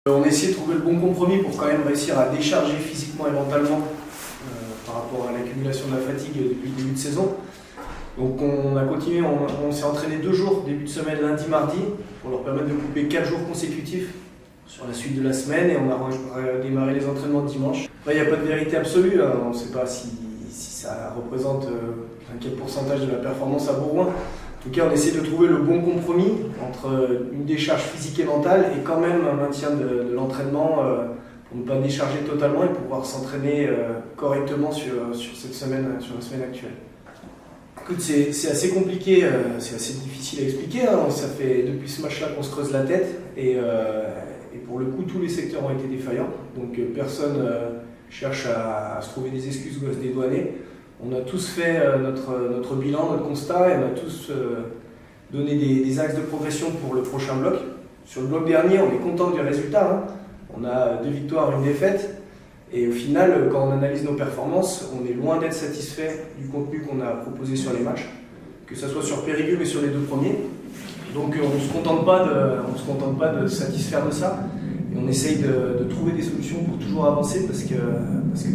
On a essayé de trouver le bon compromis pour quand même réussir à décharger physiquement et mentalement par rapport à l'accumulation de la fatigue depuis le début de saison. Donc on a continué, on s'est entraîné 2 jours, début de semaine, lundi, mardi, pour leur permettre de couper 4 jours consécutifs sur la suite de la semaine, et on a démarré les entraînements dimanche. Il n'y a pas de vérité absolue, hein. On ne sait pas si ça représente quel pourcentage de la performance à Bourgoin. En tout cas, on essaie de trouver le bon compromis entre une décharge physique et mentale et quand même un maintien de l'entraînement pour ne pas décharger totalement et pouvoir s'entraîner correctement sur cette semaine, sur la semaine actuelle. Écoute, c'est assez compliqué, c'est assez difficile à expliquer, hein. Ça fait depuis ce match-là qu'on se creuse la tête et pour le coup, tous les secteurs ont été défaillants. Donc personne cherche à se trouver des excuses ou à se dédouaner. On a tous fait notre bilan, notre constat, et on a tous donné des axes de progression pour le prochain bloc. Sur le bloc dernier, on est content du résultat, hein. On a 2 victoires, 1 défaite. Et au final, quand on analyse nos performances, on est loin d'être satisfait du contenu qu'on a proposé sur les matchs, que ce soit sur Périgueux mais sur les 2 premiers. Donc on ne se contente pas de se satisfaire de ça. Et on essaye de trouver des solutions pour toujours avancer parce que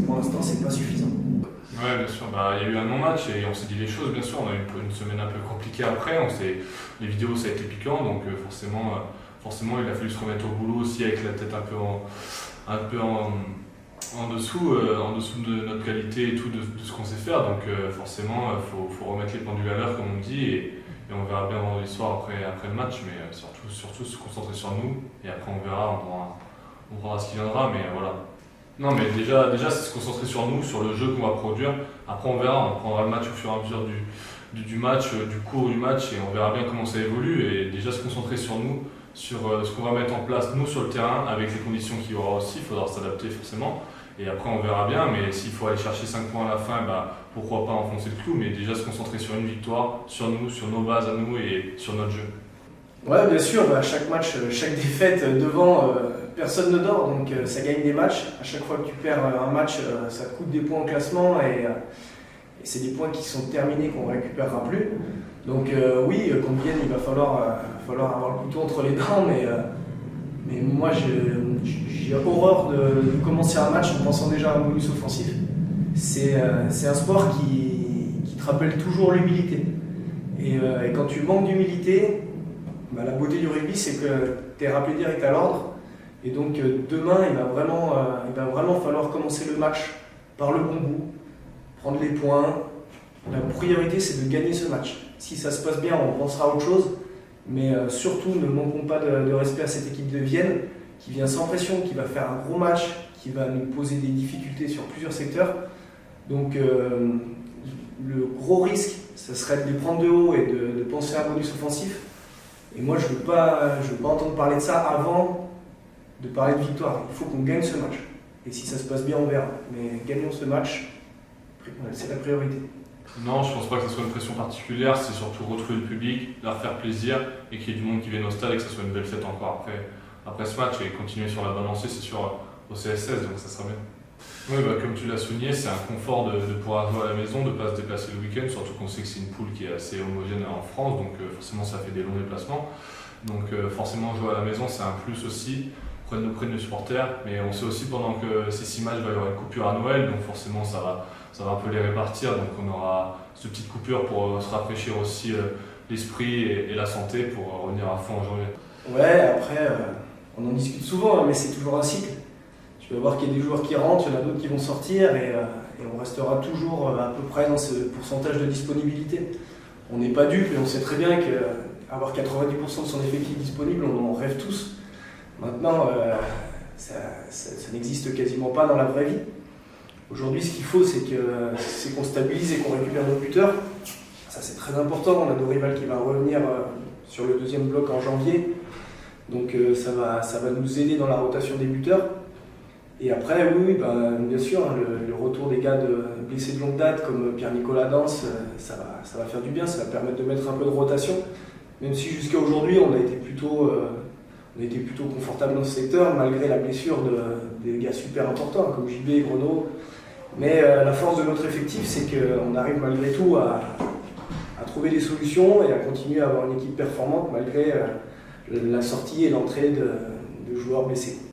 pour l'instant, c'est pas suffisant. Ouais, bien sûr. Il y a eu un non-match et on s'est dit les choses, bien sûr. On a eu une semaine un peu compliquée après. Les vidéos, ça a été piquant, donc forcément, il a fallu se remettre au boulot aussi avec la tête un peu en dessous de notre qualité et tout de ce qu'on sait faire. Donc forcément, faut remettre les pendules à l'heure, comme on dit, et on verra bien vendredi soir après le match, mais surtout se concentrer sur nous. Et après, on verra ce qui viendra, mais voilà. Non, mais déjà c'est se concentrer sur nous, sur le jeu qu'on va produire. Après on prendra le match au fur et à mesure du match, du cours du match, et on verra bien comment ça évolue. Et déjà se concentrer sur nous, sur ce qu'on va mettre en place nous sur le terrain, avec les conditions qu'il y aura aussi, il faudra s'adapter forcément. Et après on verra bien, mais s'il faut aller chercher 5 points à la fin, pourquoi pas enfoncer le clou, mais déjà se concentrer sur une victoire, sur nous, sur nos bases à nous et sur notre jeu. Ouais, bien sûr, chaque match, chaque défaite devant, personne ne dort, donc ça gagne des matchs. À chaque fois que tu perds un match, ça coûte des points au classement et c'est des points qui sont terminés, qu'on ne récupérera plus. Donc oui, qu'on vienne, il va falloir avoir le couteau entre les dents, mais moi j'ai horreur de commencer un match en pensant déjà à un bonus offensif. C'est un sport qui te rappelle toujours l'humilité. Et quand tu manques d'humilité, la beauté du rugby, c'est que tu es rappelé direct à l'ordre. Et donc demain, il va vraiment falloir commencer le match par le bon bout, prendre les points. La priorité, c'est de gagner ce match. Si ça se passe bien, on pensera à autre chose. Mais surtout, ne manquons pas de respect à cette équipe de Vienne, qui vient sans pression, qui va faire un gros match, qui va nous poser des difficultés sur plusieurs secteurs. Donc le gros risque, ce serait de les prendre de haut et de penser à un bonus offensif. Et moi, je ne veux pas entendre parler de ça avant de parler de victoire. Il faut qu'on gagne ce match. Et si ça se passe bien, on verra. Mais gagnons ce match, c'est la priorité. Non, je ne pense pas que ce soit une pression particulière. C'est surtout retrouver le public, leur faire plaisir et qu'il y ait du monde qui vienne au stade et que ce soit une belle fête encore après ce match. Et continuer sur la bonne lancée, c'est sûr, au CSS, donc ça sera bien. Oui, comme tu l'as souligné, c'est un confort de pouvoir jouer à la maison, de ne pas se déplacer le week-end, surtout qu'on sait que c'est une poule qui est assez homogène en France, donc forcément ça fait des longs déplacements. Donc forcément jouer à la maison, c'est un plus aussi auprès de nos supporters, mais on sait aussi pendant que ces 6 matchs, il va y avoir une coupure à Noël, donc forcément ça va un peu les répartir, donc on aura cette petite coupure pour se rafraîchir aussi l'esprit et la santé pour revenir à fond en janvier. Ouais, après on en discute souvent, hein, mais c'est toujours un cycle. Tu vas voir qu'il y a des joueurs qui rentrent, il y en a d'autres qui vont sortir et on restera toujours à peu près dans ce pourcentage de disponibilité. On n'est pas dupes et on sait très bien qu'avoir 90% de son effectif disponible, on en rêve tous. Maintenant, ça n'existe quasiment pas dans la vraie vie. Aujourd'hui, ce qu'il faut, c'est qu'on stabilise et qu'on récupère nos buteurs. Ça, c'est très important. On a Dorival qui va revenir sur le 2e bloc en janvier. Donc ça va nous aider dans la rotation des buteurs. Et après, oui, bien sûr, hein, le retour des gars blessés de longue date comme Pierre-Nicolas Danse, ça va faire du bien, ça va permettre de mettre un peu de rotation. Même si jusqu'à aujourd'hui, on a été plutôt confortable dans ce secteur, malgré la blessure des gars super importants, hein, comme JB et Greno. Mais la force de notre effectif, c'est qu'on arrive malgré tout à trouver des solutions et à continuer à avoir une équipe performante malgré la sortie et l'entrée de joueurs blessés.